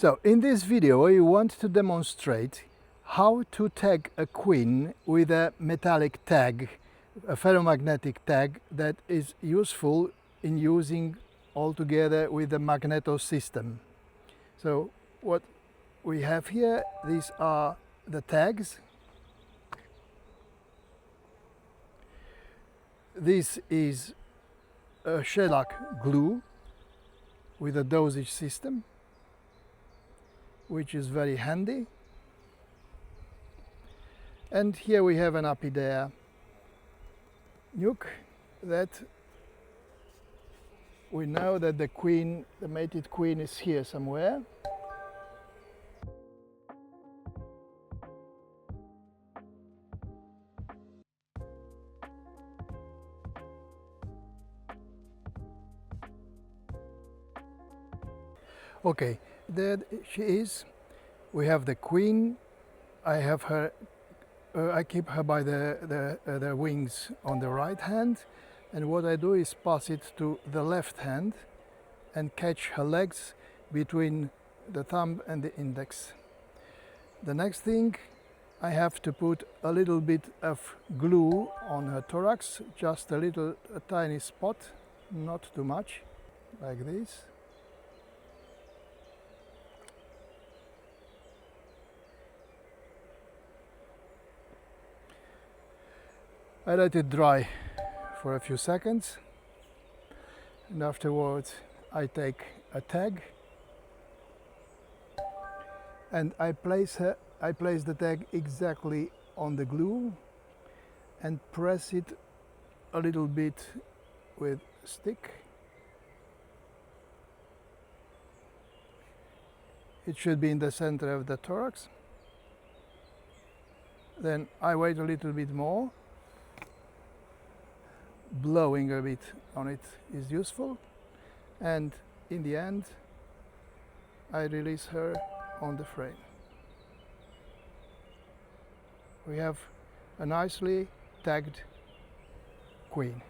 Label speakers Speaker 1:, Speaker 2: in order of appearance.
Speaker 1: So in this video I want to demonstrate how to tag a queen with a metallic tag, a ferromagnetic tag that is useful in using all together with the magneto system. So what we have here, these are the tags. This is a shellac glue with a dosage system, which is very handy. And here we have an Apidea nuke that we know that the queen, the mated queen, is here somewhere. Okay, there she is. We have the queen. I have her. I keep her by the wings on the right hand, and what I do is pass it to the left hand and catch her legs between the thumb and the index. The next thing, I have to put a little bit of glue on her thorax, just a tiny spot, not too much, like this. I let it dry for a few seconds, and afterwards I take a tag and I place the tag exactly on the glue and press it a little bit with a stick. It should be in the center of the thorax. Then I wait a little bit more. Blowing a bit on it is useful, and in the end I release her on the frame. We have a nicely tagged queen.